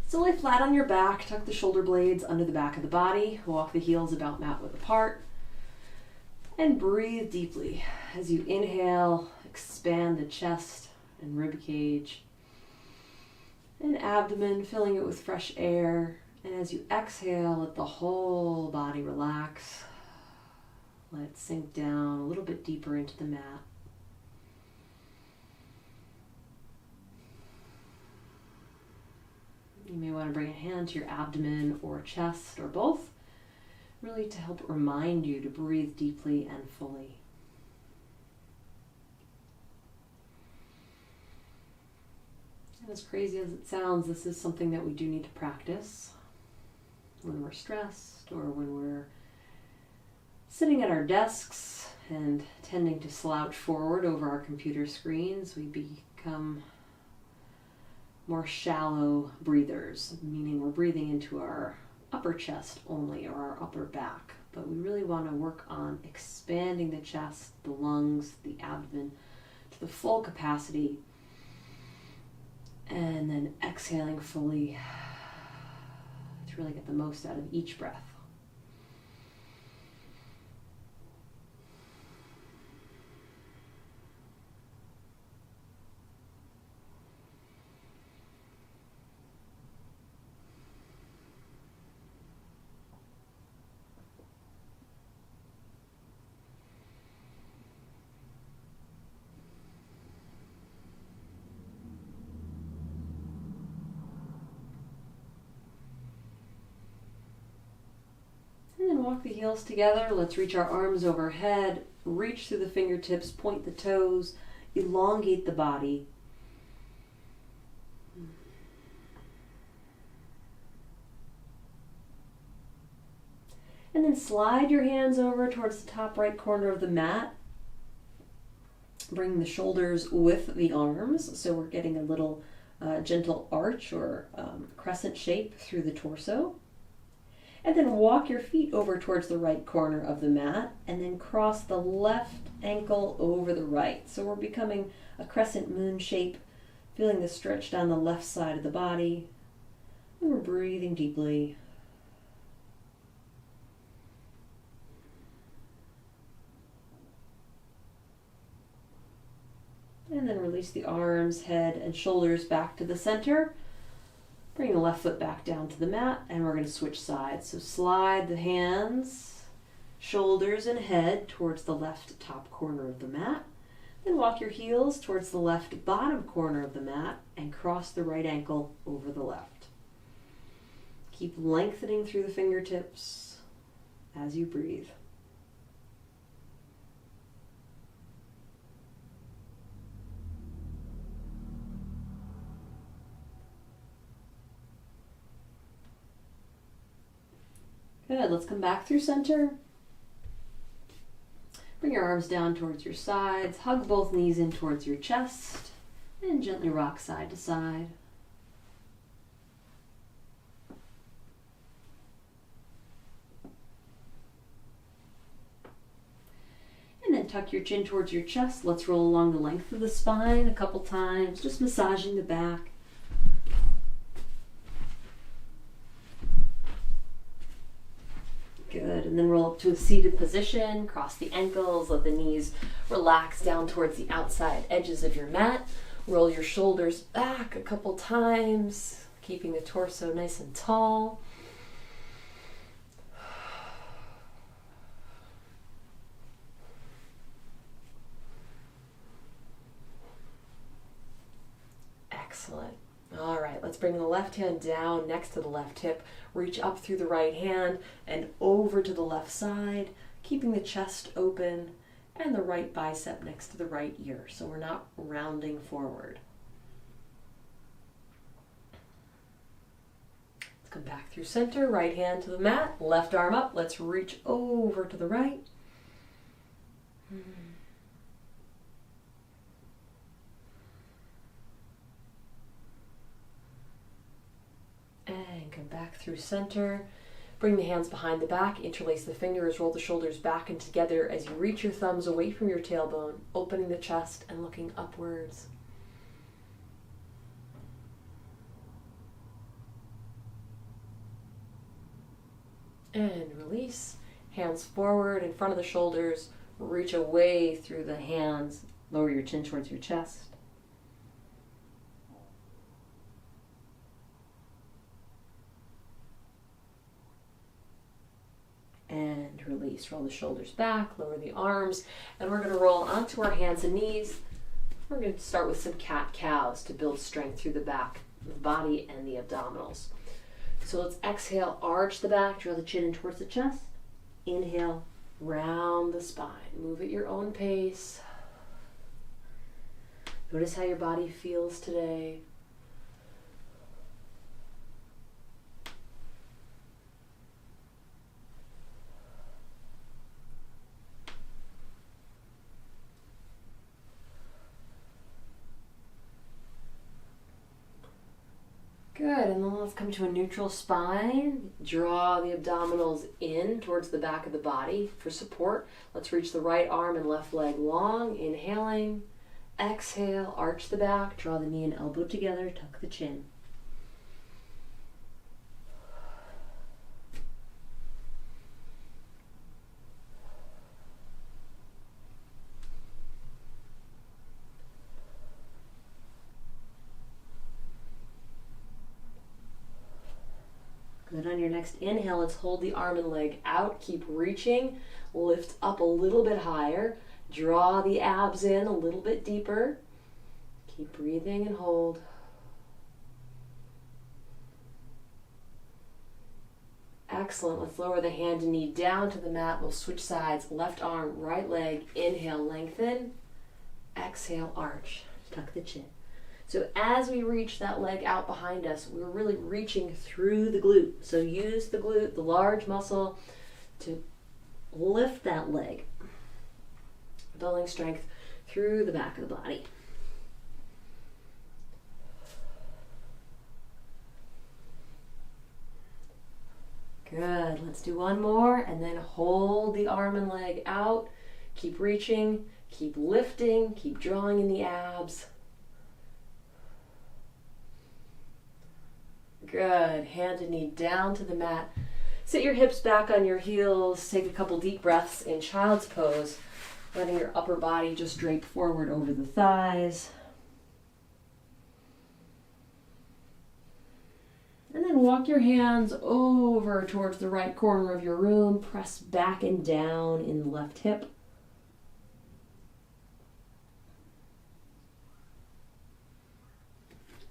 So lay flat on your back, tuck the shoulder blades under the back of the body, walk the heels about mat width apart, and breathe deeply. As you inhale, expand the chest and rib cage and abdomen, filling it with fresh air. And as you exhale, let the whole body relax. Let it sink down a little bit deeper into the mat. You may want to bring a hand to your abdomen or chest or both, really to help remind you to breathe deeply and fully. And as crazy as it sounds, this is something that we do need to practice when we're stressed or when we're sitting at our desks and tending to slouch forward over our computer screens. We become more shallow breathers, meaning we're breathing into our upper chest only or our upper back. But we really want to work on expanding the chest, the lungs, the abdomen to the full capacity, and then exhaling fully to really get the most out of each breath. And then walk the heels together. Let's reach our arms overhead, reach through the fingertips, point the toes, elongate the body. And then slide your hands over towards the top right corner of the mat. Bring the shoulders with the arms, so we're getting a little gentle arch or crescent shape through the torso. And then walk your feet over towards the right corner of the mat and then cross the left ankle over the right. So we're becoming a crescent moon shape, feeling the stretch down the left side of the body. And we're breathing deeply. And then release the arms, head, and shoulders back to the center. Bring the left foot back down to the mat, and we're going to switch sides. So slide the hands, shoulders, and head towards the left top corner of the mat. Then walk your heels towards the left bottom corner of the mat and cross the right ankle over the left. Keep lengthening through the fingertips as you breathe. Good, let's come back through center. Bring your arms down towards your sides, hug both knees in towards your chest, and gently rock side to side. And then tuck your chin towards your chest. Let's roll along the length of the spine a couple times, just massaging the back. Good, and then roll up to a seated position, cross the ankles, let the knees relax down towards the outside edges of your mat. Roll your shoulders back a couple times, keeping the torso nice and tall. Excellent. All right, let's bring the left hand down next to the left hip. Reach up through the right hand and over to the left side, keeping the chest open and the right bicep next to the right ear, so we're not rounding forward. Let's come back through center, right hand to the mat, left arm up. Let's reach over to the right. And come back through center. Bring the hands behind the back, interlace the fingers, roll the shoulders back and together as you reach your thumbs away from your tailbone, opening the chest and looking upwards. And release. Hands forward in front of the shoulders. Reach away through the hands. Lower your chin towards your chest. And release. Roll the shoulders back, lower the arms, and we're going to roll onto our hands and knees. We're going to start with some cat-cows to build strength through the back of the body and the abdominals. So let's exhale, arch the back, draw the chin in towards the chest. Inhale, round the spine. Move at your own pace. Notice how your body feels today. Good, and then let's come to a neutral spine. Draw the abdominals in towards the back of the body for support. Let's reach the right arm and left leg long. Inhaling, exhale, arch the back, draw the knee and elbow together, tuck the chin. Good. On your next inhale, let's hold the arm and leg out. Keep reaching. Lift up a little bit higher. Draw the abs in a little bit deeper. Keep breathing and hold. Excellent. Let's lower the hand and knee down to the mat. We'll switch sides. Left arm, right leg. Inhale, lengthen. Exhale, arch. Tuck the chin. So as we reach that leg out behind us, we're really reaching through the glute. So use the glute, the large muscle, to lift that leg, building strength through the back of the body. Good. Let's do one more, and then hold the arm and leg out. Keep reaching, keep lifting, keep drawing in the abs. Good. Hand and knee down to the mat. Sit your hips back on your heels. Take a couple deep breaths in child's pose, letting your upper body just drape forward over the thighs. And then walk your hands over towards the right corner of your room. Press back and down in the left hip.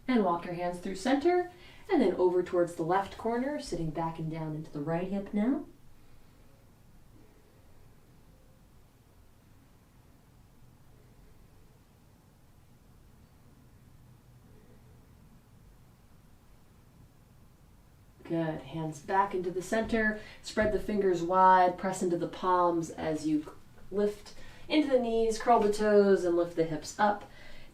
And walk your hands through center. And then over towards the left corner, sitting back and down into the right hip now. Good. Hands back into the center. Spread the fingers wide. Press into the palms as you lift into the knees, curl the toes, and lift the hips up.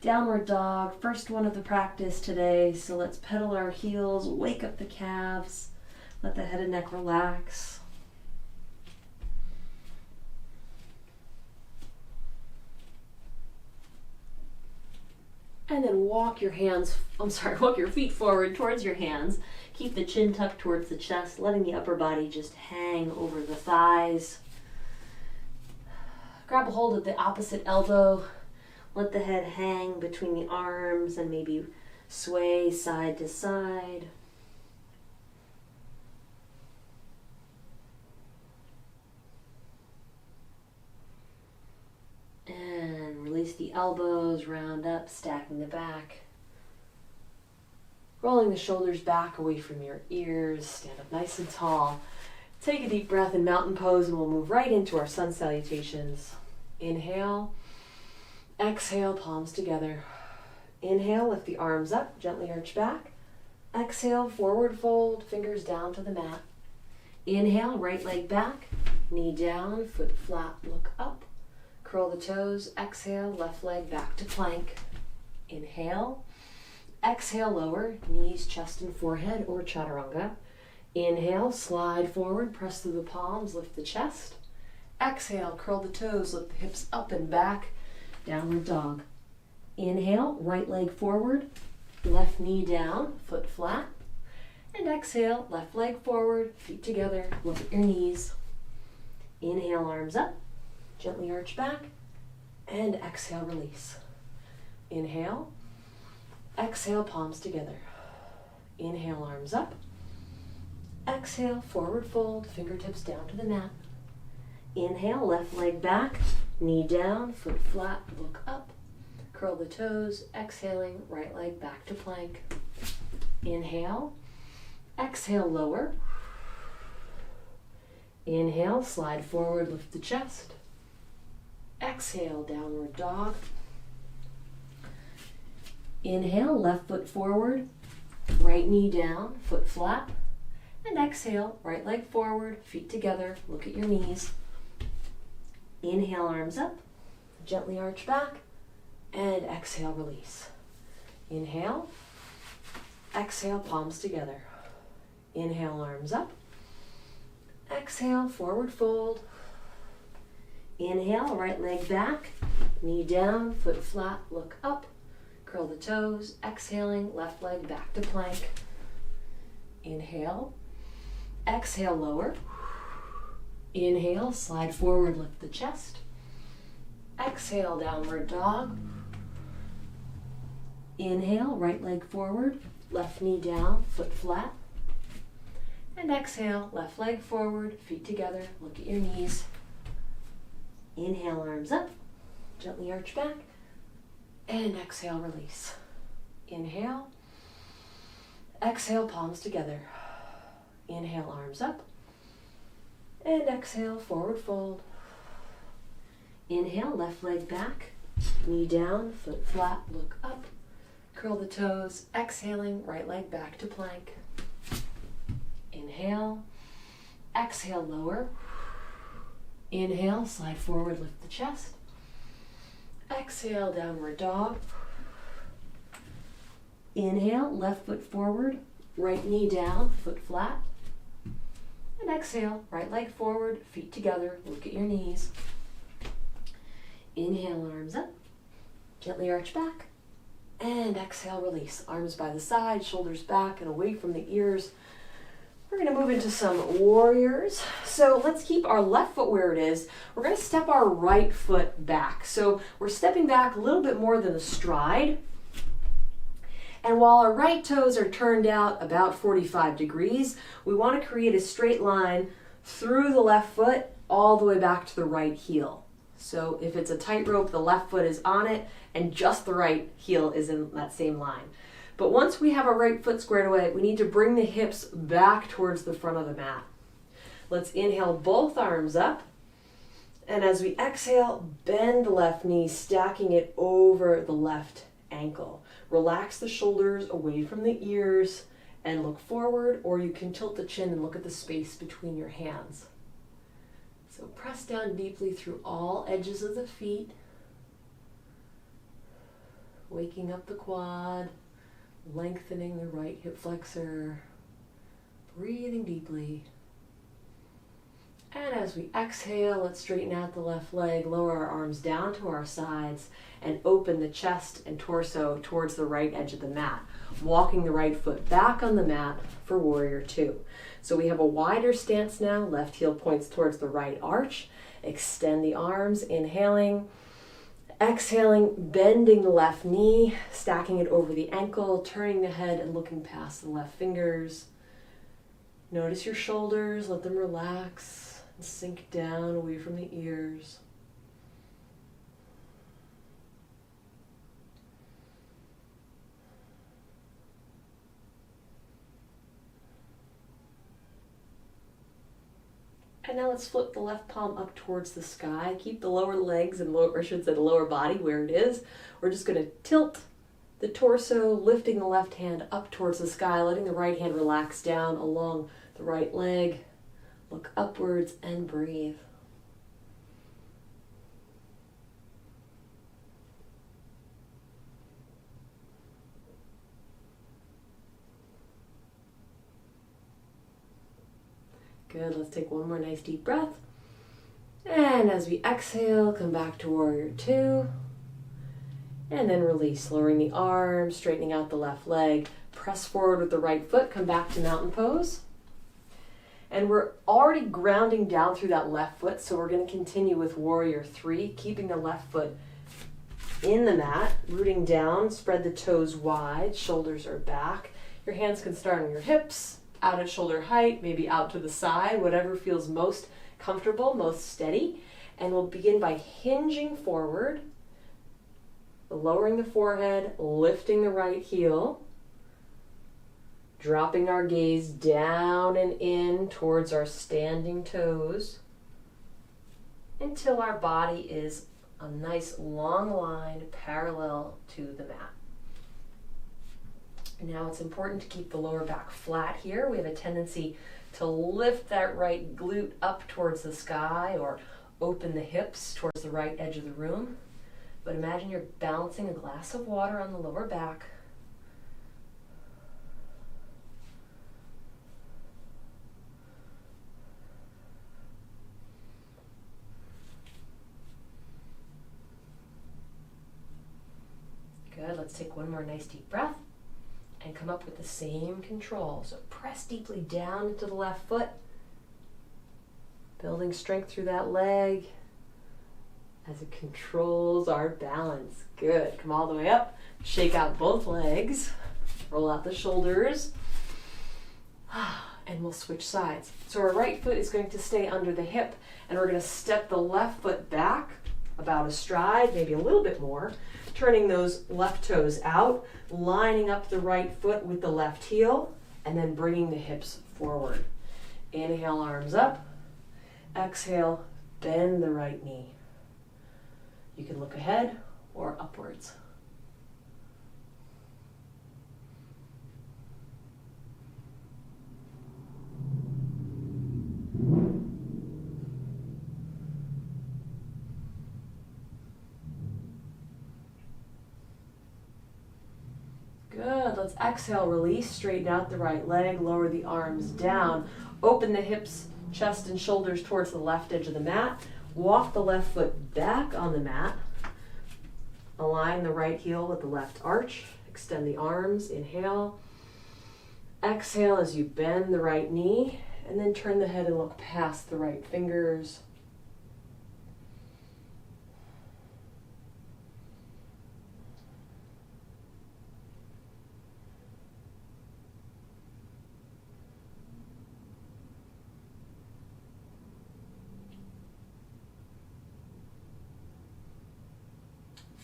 Downward dog, first one of the practice today. So let's pedal our heels, wake up the calves, let the head and neck relax. And then walk your feet forward towards your hands. Keep the chin tucked towards the chest, letting the upper body just hang over the thighs. Grab a hold of the opposite elbow. Let the head hang between the arms and maybe sway side to side. And release the elbows, round up, stacking the back. Rolling the shoulders back away from your ears. Stand up nice and tall. Take a deep breath in mountain pose and we'll move right into our sun salutations. Inhale. Exhale, palms together. Inhale, lift the arms up, gently arch back. Exhale, forward fold, fingers down to the mat. Inhale, right leg back, knee down, foot flat, look up. Curl the toes, exhale, left leg back to plank. Inhale, exhale, lower, knees, chest, and forehead, or chaturanga. Inhale, slide forward, press through the palms, lift the chest. Exhale, curl the toes, lift the hips up and back. Downward dog. Inhale, right leg forward, left knee down, foot flat. And exhale, left leg forward, feet together, look at your knees. Inhale, arms up, gently arch back, and exhale, release. Inhale, exhale, palms together. Inhale, arms up. Exhale, forward fold, fingertips down to the mat. Inhale, left leg back, knee down, foot flat, look up. Curl the toes, exhaling, right leg back to plank. Inhale, exhale, lower. Inhale, slide forward, lift the chest. Exhale, downward dog. Inhale, left foot forward, right knee down, foot flat. And exhale, right leg forward, feet together, look at your knees. Inhale, arms up, gently arch back, and exhale, release. Inhale, exhale, palms together. Inhale, arms up. Exhale, forward fold. Inhale, right leg back, knee down, foot flat, look up. Curl the toes, exhaling, left leg back to plank. Inhale, exhale, lower. Inhale, slide forward, lift the chest. Exhale, downward dog. Inhale, right leg forward, left knee down, foot flat. And exhale, left leg forward, feet together, look at your knees. Inhale, arms up, gently arch back. And exhale, release. Inhale, exhale, palms together. Inhale, arms up. And exhale, forward fold. Inhale, left leg back, knee down, foot flat, look up. Curl the toes, exhaling, right leg back to plank. Inhale, exhale, lower. Inhale, slide forward, lift the chest. Exhale, downward dog. Inhale, left foot forward, right knee down, foot flat. And exhale, right leg forward, feet together, look at your knees. Inhale, arms up, gently arch back. And exhale, release. Arms by the side, shoulders back and away from the ears. We're going to move into some warriors. So let's keep our left foot where it is. We're going to step our right foot back. So we're stepping back a little bit more than a stride. And while our right toes are turned out about 45 degrees, we want to create a straight line through the left foot all the way back to the right heel. So if it's a tightrope, the left foot is on it and just the right heel is in that same line. But once we have our right foot squared away, we need to bring the hips back towards the front of the mat. Let's inhale both arms up. And as we exhale, bend the left knee, stacking it over the left ankle. Relax the shoulders away from the ears and look forward, or you can tilt the chin and look at the space between your hands. So press down deeply through all edges of the feet, waking up the quad, lengthening the right hip flexor, breathing deeply. And as we exhale, let's straighten out the left leg, lower our arms down to our sides, and open the chest and torso towards the right edge of the mat, walking the right foot back on the mat for warrior two. So we have a wider stance now, left heel points towards the right arch. Extend the arms, inhaling. Exhaling, bending the left knee, stacking it over the ankle, turning the head and looking past the left fingers. Notice your shoulders, let them relax and sink down away from the ears. And now let's flip the left palm up towards the sky. Keep the lower legs and lower, or I should say the lower body where it is. We're just going to tilt the torso, lifting the left hand up towards the sky, letting the right hand relax down along the right leg. Look upwards and breathe. Good, let's take one more nice deep breath. And as we exhale, come back to warrior two. And then release, lowering the arms, straightening out the left leg, Press forward with the right foot, come back to mountain pose. And we're already grounding down through that left foot, so we're going to continue with warrior 3, keeping the left foot in the mat, rooting down, spread the toes wide, shoulders are back. Your hands can start on your hips, out at shoulder height, maybe out to the side, whatever feels most comfortable, most steady. And we'll begin by hinging forward, lowering the forehead, lifting the right heel, dropping our gaze down and in towards our standing toes until our body is a nice long line parallel to the mat. Now it's important to keep the lower back flat here. We have a tendency to lift that right glute up towards the sky or open the hips towards the right edge of the room. But imagine you're balancing a glass of water on the lower back. Good, let's take one more nice deep breath and come up with the same control. So press deeply down into the left foot, building strength through that leg as it controls our balance. Good, come all the way up, shake out both legs, roll out the shoulders, and we'll switch sides. So our right foot is going to stay under the hip, and we're going to step the left foot back about a stride, maybe a little bit more, turning those left toes out, lining up the right foot with the left heel, and then bringing the hips forward. Inhale, arms up. Exhale, bend the right knee. You can look ahead or upwards. Good, let's exhale, release, straighten out the right leg, lower the arms down, open the hips, chest and shoulders towards the left edge of the mat, walk the left foot back on the mat, align the right heel with the left arch, extend the arms, inhale, exhale as you bend the right knee, and then turn the head and look past the right fingers.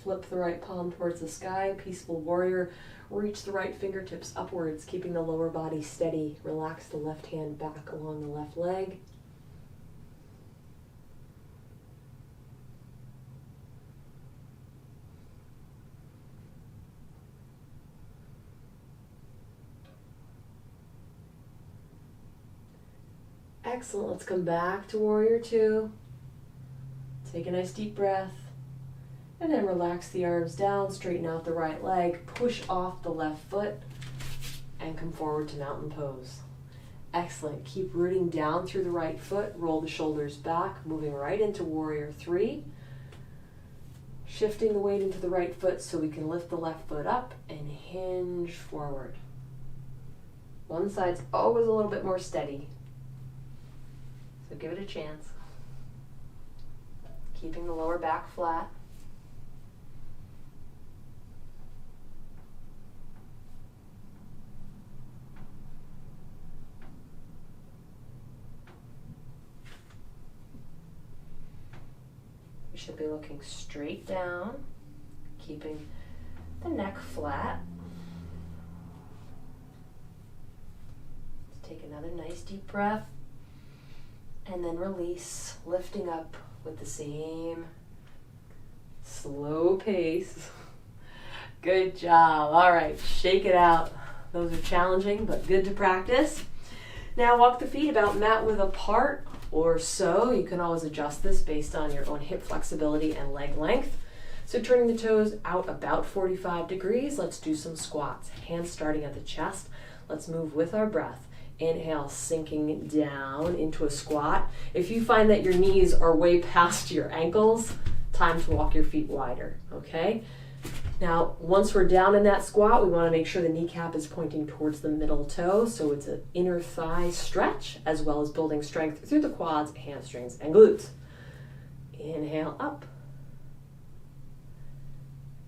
Flip the right palm towards the sky, peaceful warrior. Reach the right fingertips upwards, keeping the lower body steady. Relax the left hand back along the left leg. Excellent, let's come back to warrior 2. Take a nice deep breath. And then relax the arms down, straighten out the right leg, push off the left foot, and come forward to mountain pose. Excellent. Keep rooting down through the right foot, roll the shoulders back, moving right into warrior 3. Shifting the weight into the right foot so we can lift the left foot up and hinge forward. One side's always a little bit more steady, so give it a chance. Keeping the lower back flat. Should be looking straight down, keeping the neck flat. Let's take another nice deep breath and then release, lifting up with the same slow pace. Good job. All right, shake it out. Those are challenging, but good to practice. Now walk the feet about mat width apart or so. You can always adjust this based on your own hip flexibility and leg length. So turning the toes out about 45 degrees, let's do some squats. Hands starting at the chest. Let's move with our breath. Inhale, sinking down into a squat. If you find that your knees are way past your ankles, time to walk your feet wider, okay? Now, once we're down in that squat, we want to make sure the kneecap is pointing towards the middle toe, so it's an inner thigh stretch, as well as building strength through the quads, hamstrings, and glutes. Inhale up.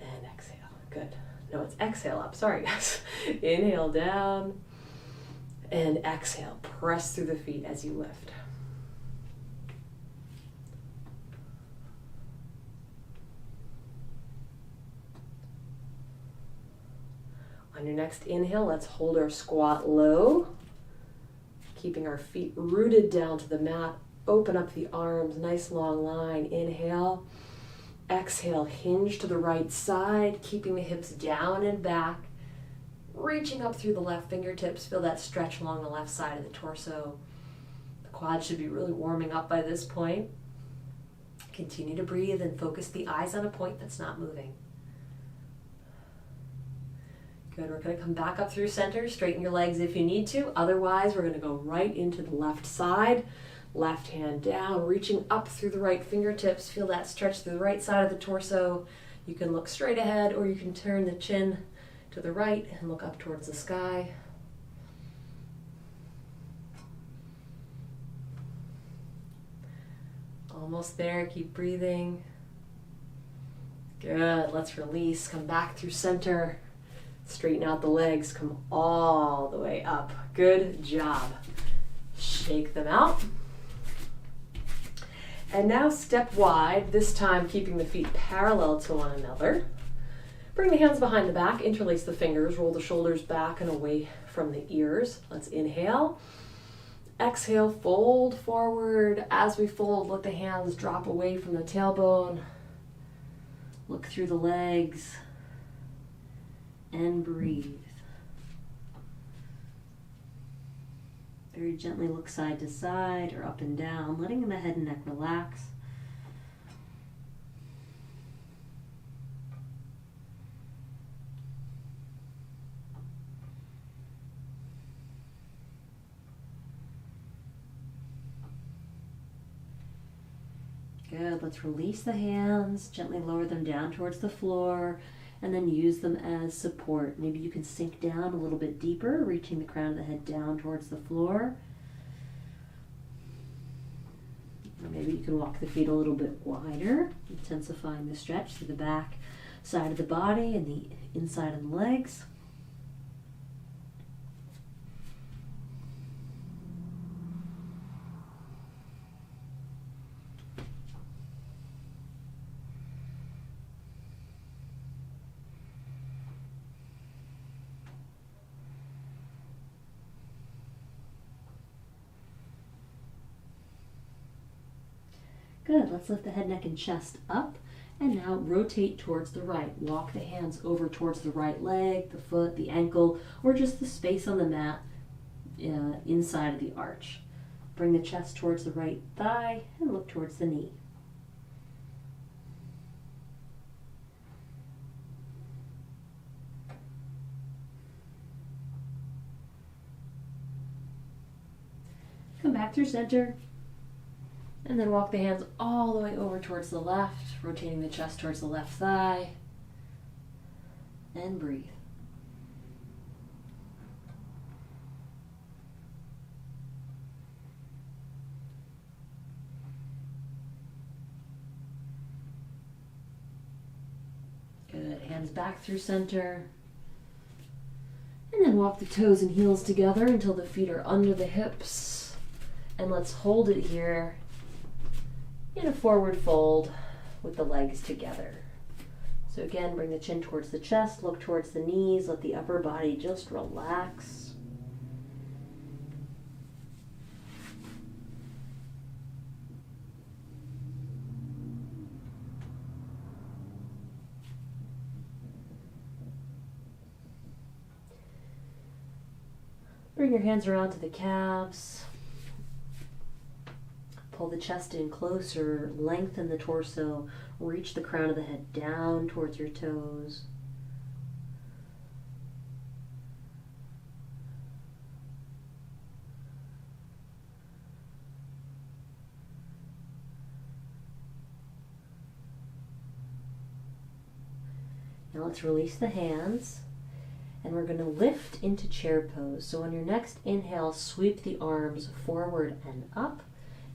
And exhale. Good. No, it's exhale up. Sorry, guys. Inhale down. And exhale. Press through the feet as you lift. On your next inhale, let's hold our squat low, keeping our feet rooted down to the mat. Open up the arms, nice long line. Inhale. Exhale, hinge to the right side, keeping the hips down and back. Reaching up through the left fingertips. Feel that stretch along the left side of the torso. The quads should be really warming up by this point. Continue to breathe and focus the eyes on a point that's not moving. Good, we're going to come back up through center, straighten your legs if you need to. Otherwise, we're going to go right into the left side. Left hand down, reaching up through the right fingertips. Feel that stretch through the right side of the torso. You can look straight ahead or you can turn the chin to the right and look up towards the sky. Almost there, keep breathing. Good, let's release, come back through center. Straighten out the legs, come all the way up. Good job. Shake them out. And now step wide, this time keeping the feet parallel to one another. Bring the hands behind the back, interlace the fingers, roll the shoulders back and away from the ears. Let's inhale. Exhale, fold forward. As we fold, let the hands drop away from the tailbone. Look through the legs. And breathe. Very gently look side to side or up and down, letting the head and neck relax. Good, let's release the hands, gently lower them down towards the floor. And then use them as support. Maybe you can sink down a little bit deeper, reaching the crown of the head down towards the floor. Or maybe you can walk the feet a little bit wider, intensifying the stretch through the back side of the body and the inside of the legs. Good, let's lift the head, neck, and chest up. And now rotate towards the right. Walk the hands over towards the right leg, the foot, the ankle, or just the space on the mat inside of the arch. Bring the chest towards the right thigh and look towards the knee. Come back through center. And then walk the hands all the way over towards the left, rotating the chest towards the left thigh. And breathe. Good. Hands back through center. And then walk the toes and heels together until the feet are under the hips. And let's hold it here in a forward fold with the legs together. So again, bring the chin towards the chest, look towards the knees, let the upper body just relax. Bring your hands around to the calves. Pull the chest in closer, lengthen the torso, reach the crown of the head down towards your toes. Now Now let's release the hands, and we're going to lift into chair pose. So on your next inhale, sweep the arms forward and up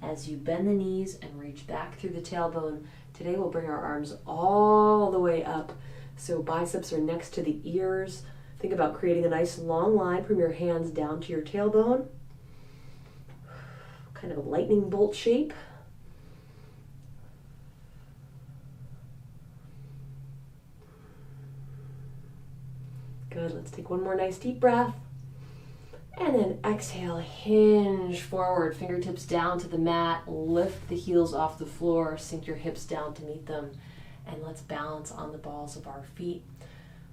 as you bend the knees and reach back through the tailbone. Today we'll bring our arms all the way up, so biceps are next to the ears. Think about creating a nice long line from your hands down to your tailbone. Kind of a lightning bolt shape. Good, let's take one more nice deep breath. And then exhale, hinge forward, fingertips down to the mat, lift the heels off the floor, sink your hips down to meet them, and let's balance on the balls of our feet.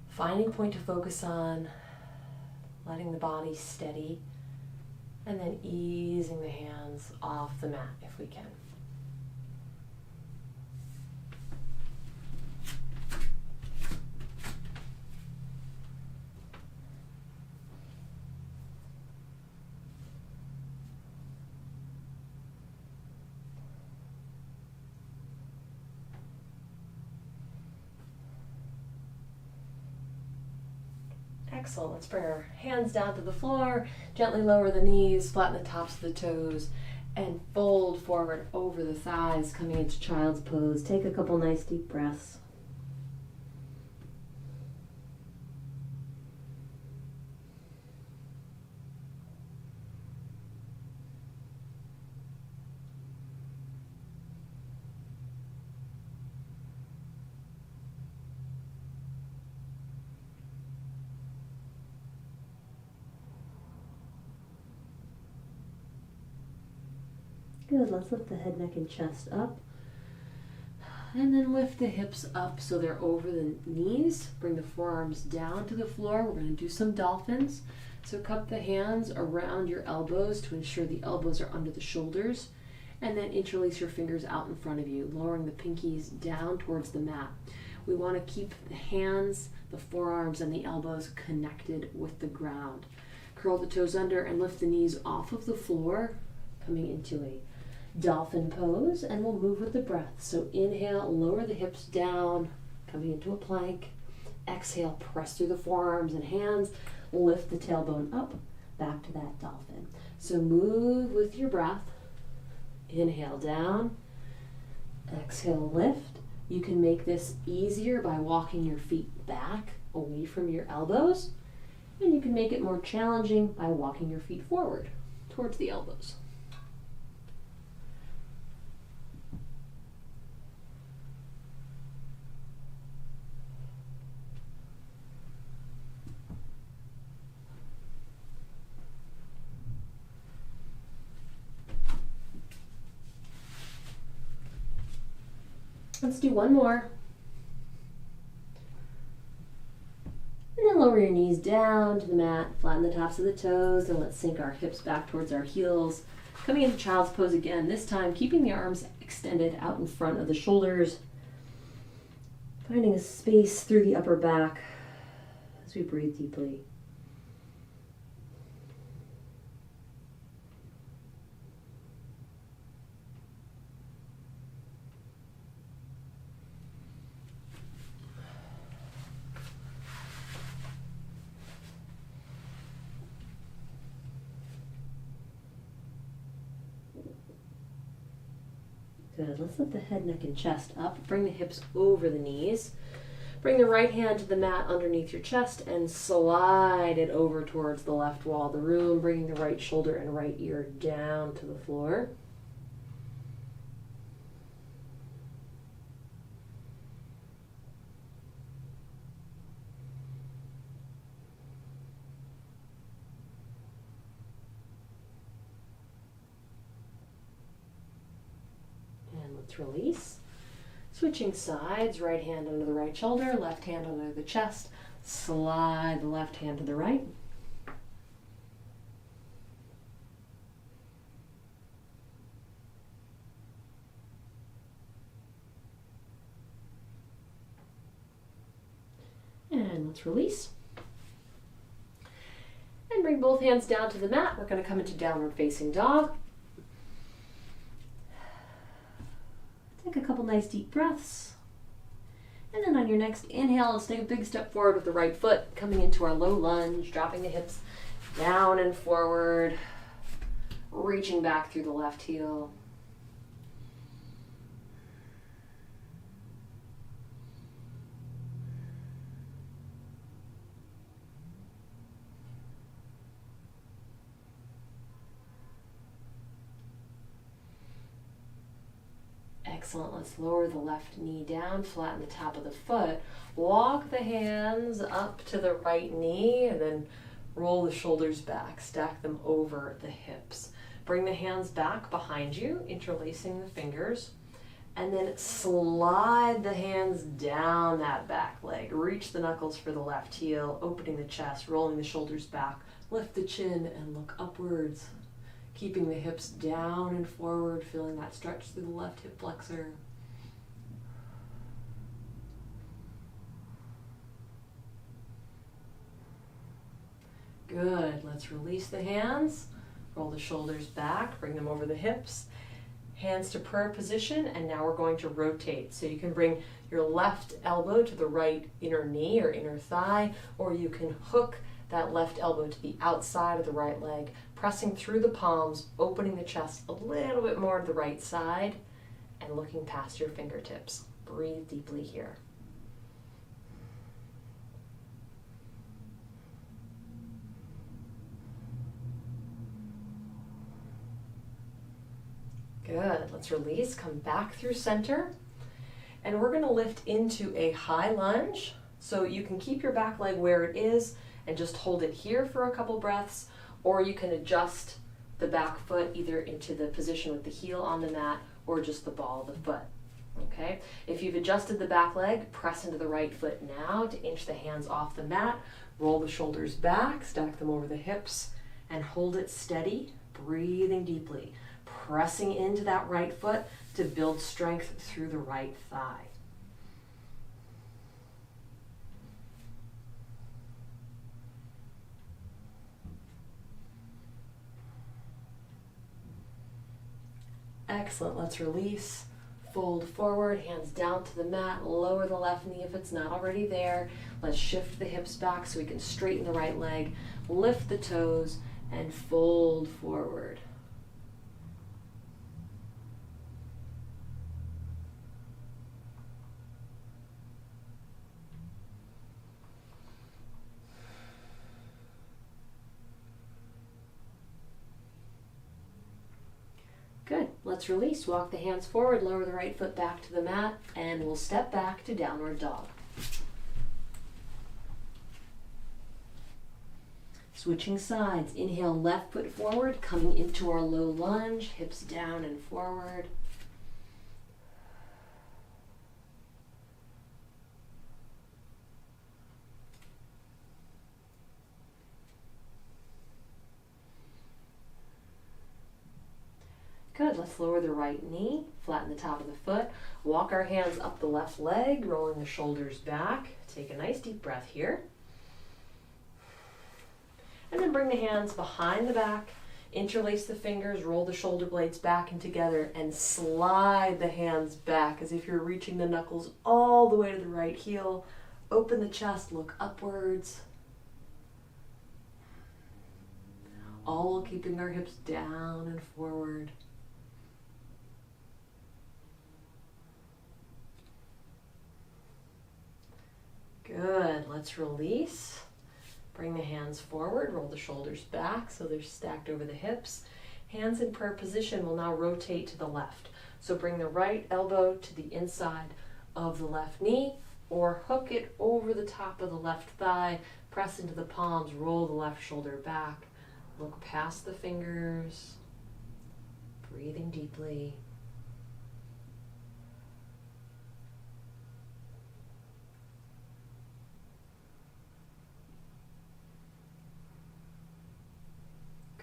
Finding a point to focus on, letting the body steady, and then easing the hands off the mat if we can. Excellent. Let's bring our hands down to the floor, gently lower the knees, flatten the tops of the toes, and fold forward over the thighs, coming into child's pose. Take a couple nice deep breaths. Good, let's lift the head, neck, and chest up. And then lift the hips up so they're over the knees. Bring the forearms down to the floor. We're going to do some dolphins. So cup the hands around your elbows to ensure the elbows are under the shoulders. And then interlace your fingers out in front of you, lowering the pinkies down towards the mat. We want to keep the hands, the forearms, and the elbows connected with the ground. Curl the toes under and lift the knees off of the floor, coming into a dolphin pose, and we'll move with the breath. So inhale, lower the hips down, coming into a plank. Exhale, press through the forearms and hands, lift the tailbone up, back to that dolphin. So move with your breath. Inhale down, exhale lift. You can make this easier by walking your feet back away from your elbows, and you can make it more challenging by walking your feet forward towards the elbows. Let's do one more. And then lower your knees down to the mat, flatten the tops of the toes, and let's sink our hips back towards our heels. Coming into child's pose again, this time keeping the arms extended out in front of the shoulders. Finding a space through the upper back as we breathe deeply. Good. Let's lift the head, neck, and chest up. Bring the hips over the knees. Bring the right hand to the mat underneath your chest and slide it over towards the left wall of the room, bringing the right shoulder and right ear down to the floor. Let's release. Switching sides, right hand under the right shoulder, left hand under the chest. Slide the left hand to the right. And let's release. And bring both hands down to the mat. We're going to come into downward facing dog. Take a couple nice deep breaths. And then on your next inhale, let's take a big step forward with the right foot, coming into our low lunge, dropping the hips down and forward, reaching back through the left heel. Excellent. Let's lower the left knee down, flatten the top of the foot. Walk the hands up to the right knee and then roll the shoulders back. Stack them over the hips. Bring the hands back behind you, interlacing the fingers. And then slide the hands down that back leg. Reach the knuckles for the left heel, opening the chest, rolling the shoulders back. Lift the chin and look upwards. Keeping the hips down and forward, feeling that stretch through the left hip flexor. Good. Let's release the hands. Roll the shoulders back, bring them over the hips. Hands to prayer position, and now we're going to rotate. So you can bring your left elbow to the right inner knee or inner thigh, or you can hook that left elbow to the outside of the right leg, pressing through the palms, opening the chest a little bit more to the right side, and looking past your fingertips. Breathe deeply here. Good. Let's release. Come back through center. And we're going to lift into a high lunge. So you can keep your back leg where it is and just hold it here for a couple breaths, or you can adjust the back foot either into the position with the heel on the mat or just the ball of the foot. Okay? If you've adjusted the back leg, press into the right foot now to inch the hands off the mat. Roll the shoulders back, stack them over the hips, and hold it steady, breathing deeply. Pressing into that right foot to build strength through the right thigh. Excellent. Let's release. Fold forward, hands down to the mat. Lower the left knee if it's not already there. Let's shift the hips back so we can straighten the right leg. Lift the toes and fold forward. Good. Let's release. Walk the hands forward, lower the right foot back to the mat, and we'll step back to downward dog. Switching sides. Inhale, left foot forward, coming into our low lunge, hips down and forward. Good. Let's lower the right knee, flatten the top of the foot, walk our hands up the left leg, rolling the shoulders back. Take a nice deep breath here. And then bring the hands behind the back, interlace the fingers, roll the shoulder blades back and together, and slide the hands back as if you're reaching the knuckles all the way to the right heel. Open the chest, look upwards. All while keeping our hips down and forward. Good. Let's release. Bring the hands forward, roll the shoulders back so they're stacked over the hips. Hands in prayer position will now rotate to the left. So bring the right elbow to the inside of the left knee or hook it over the top of the left thigh. Press into the palms, roll the left shoulder back. Look past the fingers. Breathing deeply.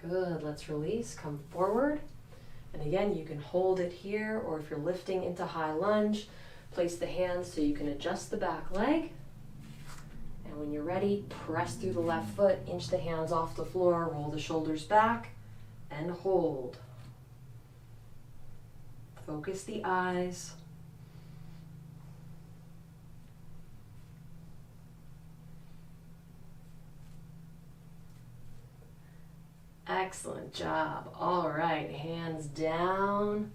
Good. Let's release. Come forward. And again, you can hold it here, or if you're lifting into high lunge, place the hands so you can adjust the back leg. And when you're ready, press through the left foot, inch the hands off the floor, roll the shoulders back, and hold. Focus the eyes. Excellent job. All right, hands down.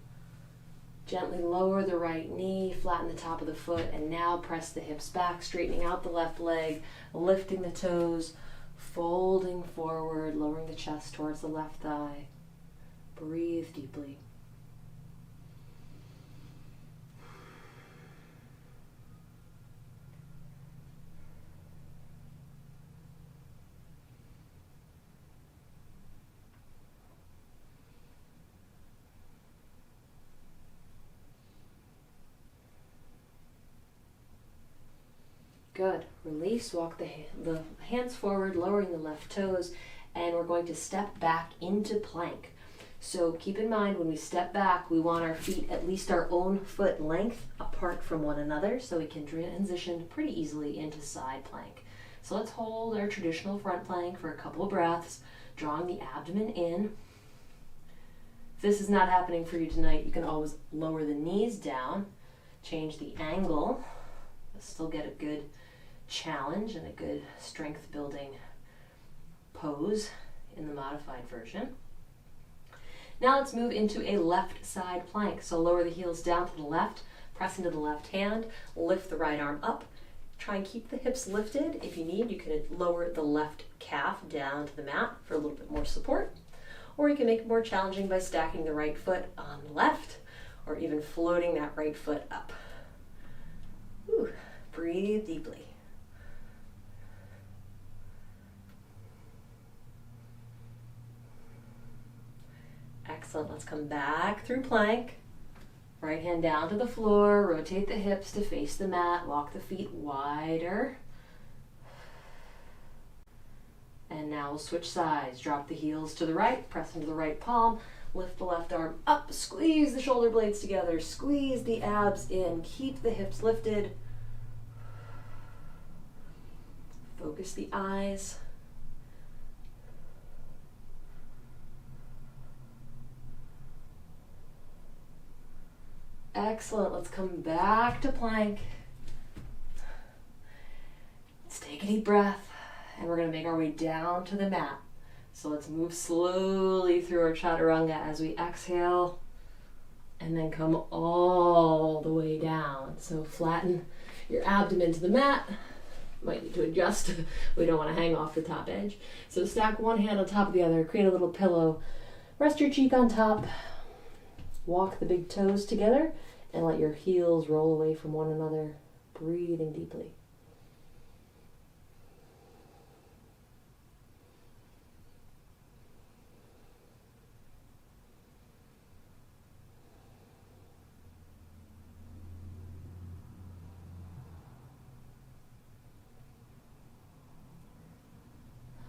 Gently lower the right knee, flatten the top of the foot, and now press the hips back, straightening out the left leg, lifting the toes, folding forward, lowering the chest towards the left thigh. Breathe deeply. Good. Release, walk the hands forward, lowering the left toes, and we're going to step back into plank. So keep in mind when we step back, we want our feet at least our own foot length apart from one another so we can transition pretty easily into side plank. So let's hold our traditional front plank for a couple of breaths, drawing the abdomen in. If this is not happening for you tonight, you can always lower the knees down, change the angle, but still get a good challenge and a good strength building pose in the modified version. Now let's move into a left side plank. So lower the heels down to the left, press into the left hand, lift the right arm up. Try and keep the hips lifted. If you need, you can lower the left calf down to the mat for a little bit more support. Or you can make it more challenging by stacking the right foot on the left or even floating that right foot up. Whew. Breathe deeply. Excellent. Let's come back through plank. Right hand down to the floor. Rotate the hips to face the mat. Walk the feet wider. And now we'll switch sides. Drop the heels to the right. Press into the right palm. Lift the left arm up. Squeeze the shoulder blades together. Squeeze the abs in. Keep the hips lifted. Focus the eyes. Excellent. Let's come back to plank. Let's take a deep breath, and we're going to make our way down to the mat. So let's move slowly through our chaturanga as we exhale, and then come all the way down. So flatten your abdomen to the mat. Might need to adjust. We don't want to hang off the top edge. So stack one hand on top of the other. Create a little pillow. Rest your cheek on top. Walk the big toes together and let your heels roll away from one another, breathing deeply.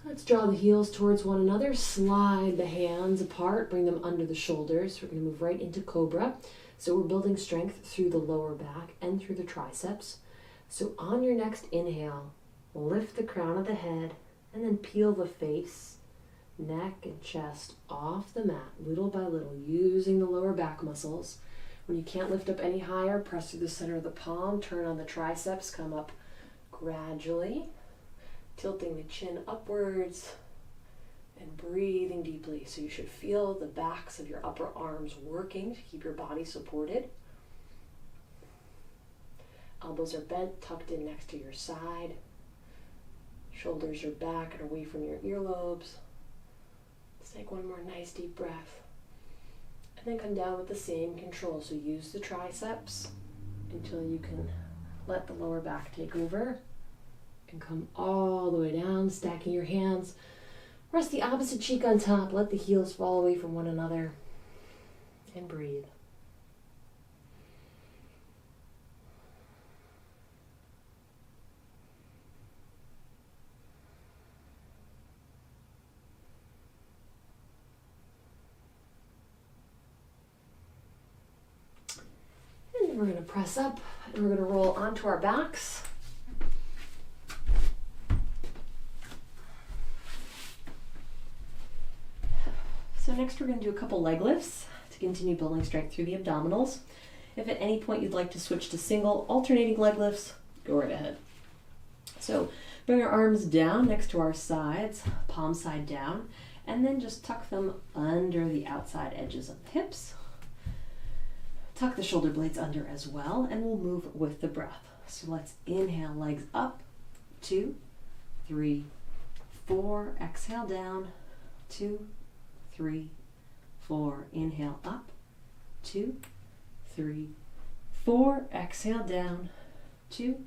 Let's draw the heels towards one another, slide the hands apart, bring them under the shoulders. We're going to move right into Cobra. So we're building strength through the lower back and through the triceps. So on your next inhale, lift the crown of the head and then peel the face, neck, and chest off the mat, little by little, using the lower back muscles. When you can't lift up any higher, press through the center of the palm, turn on the triceps, come up gradually, tilting the chin upwards and breathing deeply. So you should feel the backs of your upper arms working to keep your body supported. Elbows are bent, tucked in next to your side. Shoulders are back and away from your earlobes. Let's take one more nice deep breath. And then come down with the same control. So use the triceps until you can let the lower back take over. And come all the way down, stacking your hands. Rest the opposite cheek on top. Let the heels fall away from one another. And breathe. And we're going to press up and we're going to roll onto our backs. So next we're going to do a couple leg lifts to continue building strength through the abdominals. If at any point you'd like to switch to single alternating leg lifts, go right ahead. So bring our arms down next to our sides, palm side down, and then just tuck them under the outside edges of the hips. Tuck the shoulder blades under as well, and we'll move with the breath. So let's inhale, legs up, 2, 3, 4. Exhale down, 2, 3, 4. Inhale up, 2, 3, 4. Exhale down, 2,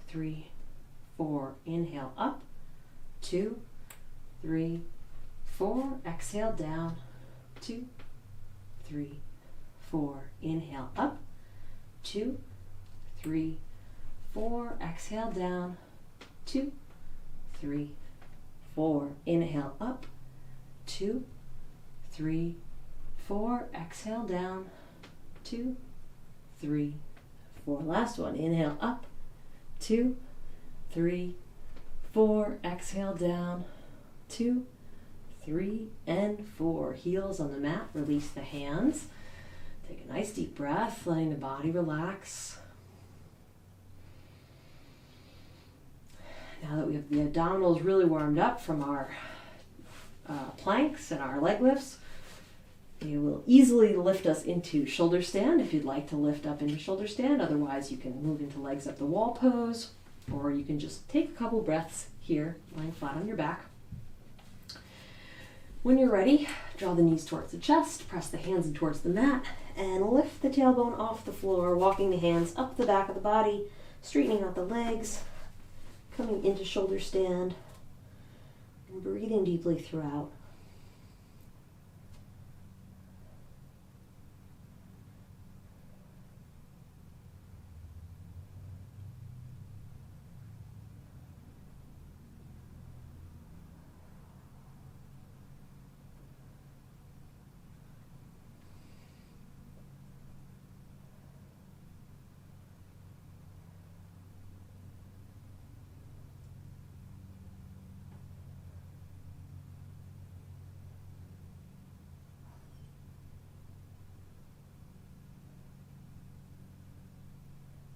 3, 4. Inhale up, 2, 3, 4. Exhale down, 2, 3, 4. Inhale up, 2, 3, 4. Exhale down, 2, 3, 4. Inhale up, 2, 3, 4. Exhale down, 2, 3, 4. Last one. Inhale up, 2, 3, 4. Exhale down, 2, 3, and 4. Heels on the mat. Release the hands. Take a nice deep breath, letting the body relax. Now that we have the abdominals really warmed up from our planks and our leg lifts, it will easily lift us into shoulder stand if you'd like to lift up into shoulder stand. Otherwise, you can move into legs up the wall pose, or you can just take a couple breaths here, lying flat on your back. When you're ready, draw the knees towards the chest, press the hands in towards the mat, and lift the tailbone off the floor, walking the hands up the back of the body, straightening out the legs, coming into shoulder stand, and breathing deeply throughout.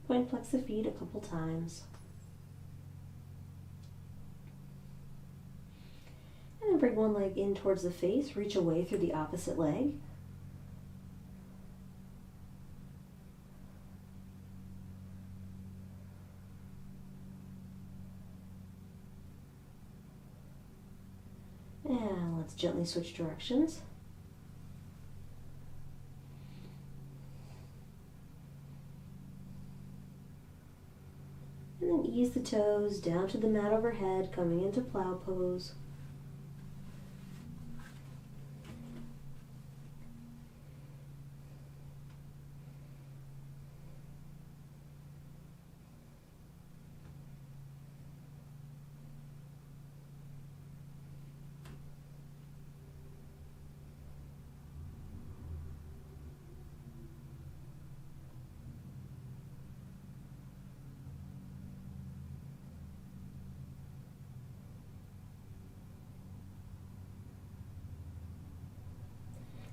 Point flex the feet a couple times. And then bring one leg in towards the face, reach away through the opposite leg. And let's gently switch directions. And then ease the toes down to the mat overhead, coming into plow pose.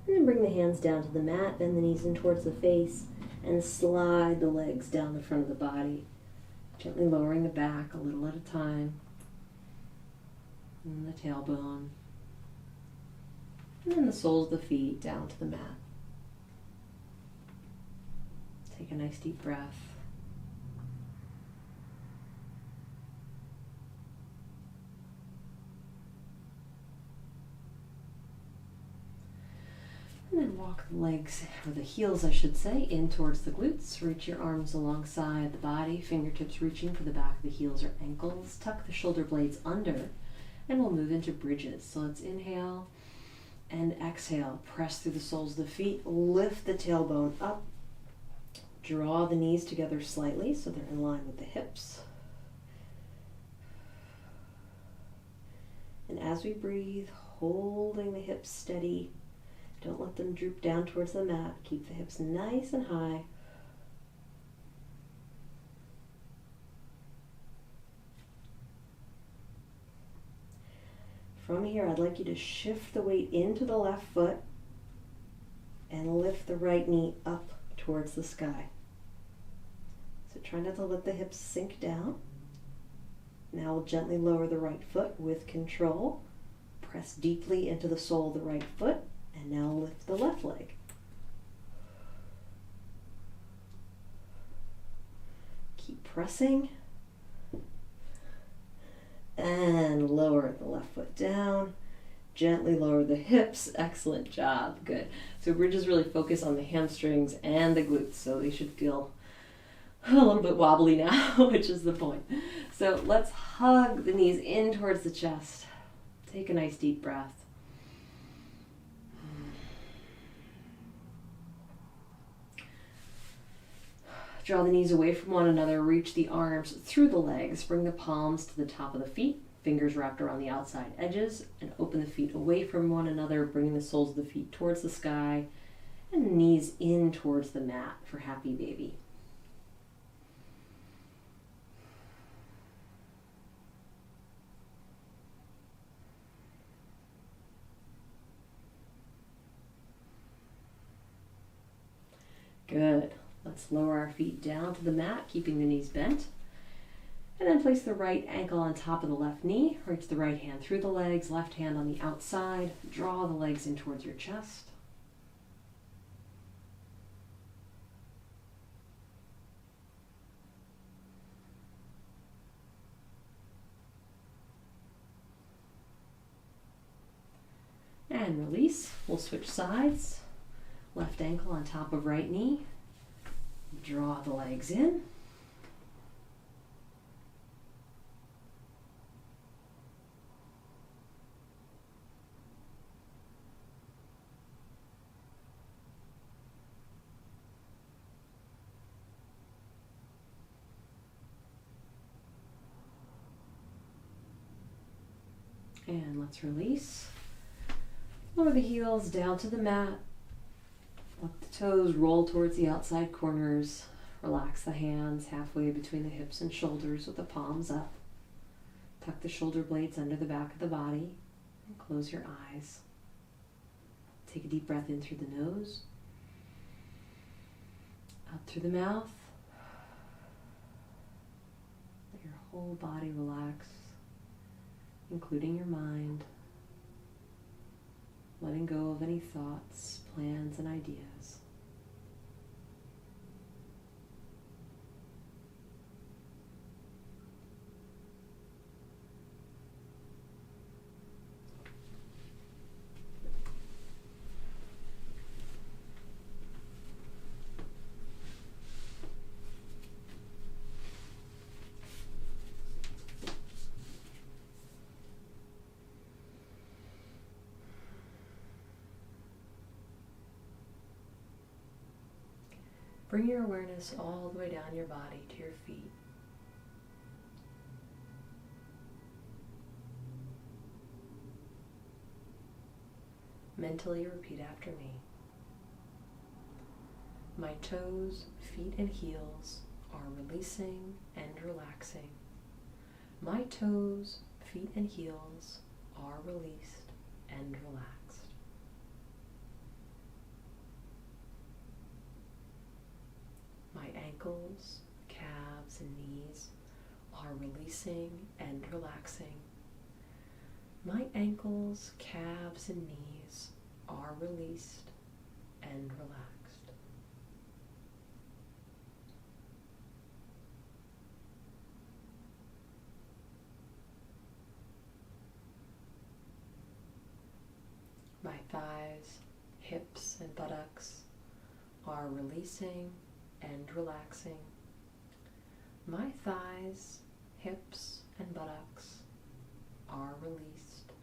And then bring the hands down to the mat, bend the knees in towards the face, and slide the legs down the front of the body, gently lowering the back a little at a time, and the tailbone, and then the soles of the feet down to the mat. Take a nice deep breath. And then walk the legs, or the heels I should say, in towards the glutes. Reach your arms alongside the body, fingertips reaching for the back of the heels or ankles. Tuck the shoulder blades under, and we'll move into bridges. So let's inhale and exhale. Press through the soles of the feet, lift the tailbone up. Draw the knees together slightly so they're in line with the hips. And as we breathe, holding the hips steady, don't let them droop down towards the mat. Keep the hips nice and high. From here, I'd like you to shift the weight into the left foot and lift the right knee up towards the sky. So try not to let the hips sink down. Now we'll gently lower the right foot with control. Press deeply into the sole of the right foot, and now lift the left leg. Keep pressing. And lower the left foot down. Gently lower the hips. Excellent job. Good. So we're just really focused on the hamstrings and the glutes. So they should feel a little bit wobbly now, which is the point. So let's hug the knees in towards the chest. Take a nice deep breath. Draw the knees away from one another. Reach the arms through the legs. Bring the palms to the top of the feet. Fingers wrapped around the outside edges. And open the feet away from one another, bringing the soles of the feet towards the sky. And knees in towards the mat for happy baby. Good. Let's lower our feet down to the mat, keeping the knees bent. And then place the right ankle on top of the left knee. Reach the right hand through the legs, left hand on the outside. Draw the legs in towards your chest. And release. We'll switch sides. Left ankle on top of right knee. Draw the legs in. And let's release. Lower the heels down to the mat. Let the toes roll towards the outside corners. Relax the hands halfway between the hips and shoulders with the palms up. Tuck the shoulder blades under the back of the body and close your eyes. Take a deep breath in through the nose, out through the mouth. Let your whole body relax, including your mind, letting go of any thoughts, plans, and ideas. Bring your awareness all the way down your body to your feet. Mentally repeat after me. My toes, feet, and heels are releasing and relaxing. My toes, feet, and heels are released and relaxed. My ankles, calves, and knees are releasing and relaxing. My ankles, calves, and knees are released and relaxed. My thighs, hips, and buttocks are releasing and relaxing. My thighs, hips, and buttocks are released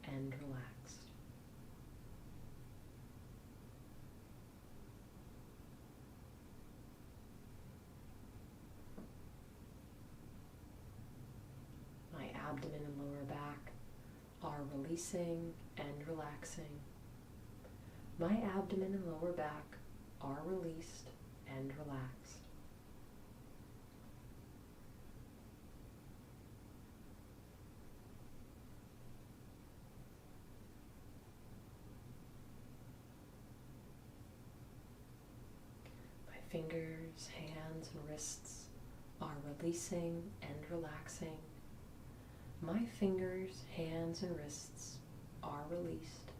and relaxed. My abdomen and lower back are releasing and relaxing. My abdomen and lower back are released and relaxed. My fingers, hands, and wrists are releasing and relaxing. My fingers, hands, and wrists are released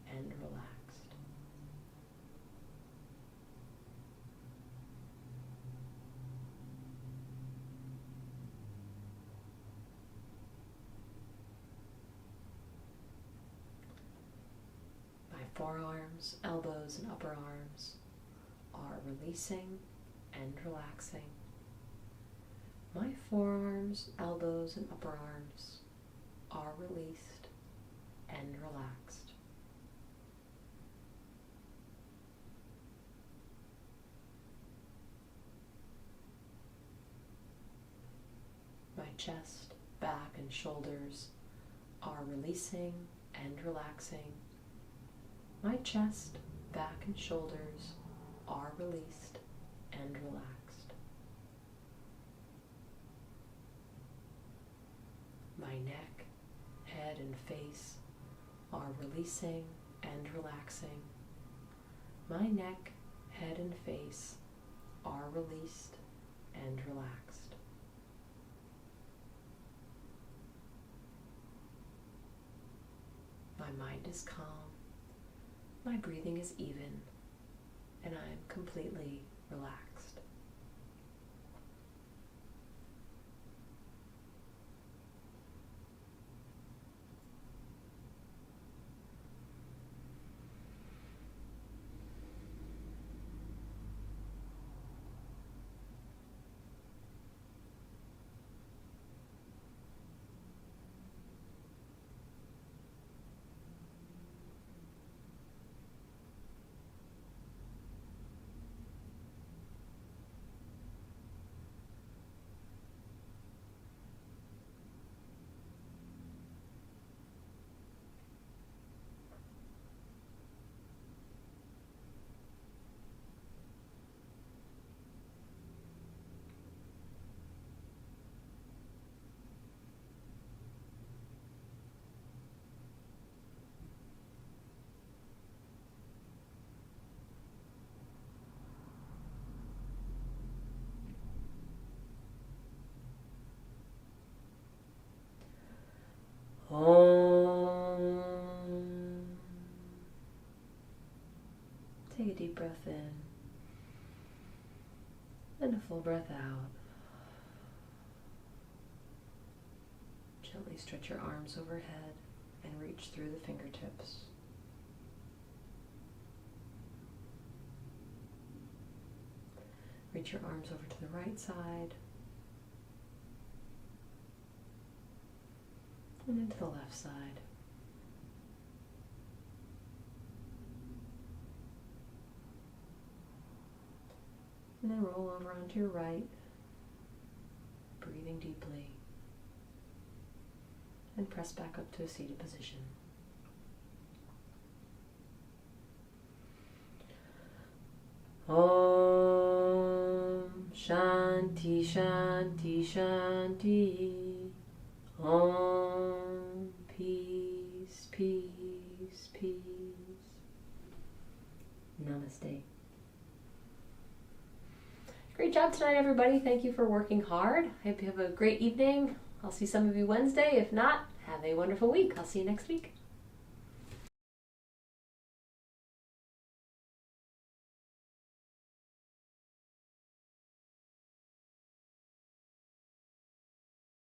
and relaxed. My forearms, elbows, and upper arms are releasing and relaxing. My forearms, elbows, and upper arms are released and relaxed. My chest, back, and shoulders are releasing and relaxing. My chest, back, and shoulders are released and relaxed. My neck, head, and face are releasing and relaxing. My neck, head, and face are released and relaxed. My mind is calm, my breathing is even, and I am completely relaxed. Om. Take a deep breath in and a full breath out. Gently stretch your arms overhead and reach through the fingertips. Reach your arms over to the right side and into the left side. And then roll over onto your right, breathing deeply, and press back up to a seated position. Om Shanti Shanti Shanti. Om Peace Peace Peace. Namaste. Great job tonight, everybody. Thank you for working hard. I hope you have a great evening. I'll see some of you Wednesday. If not, have a wonderful week. I'll see you next week.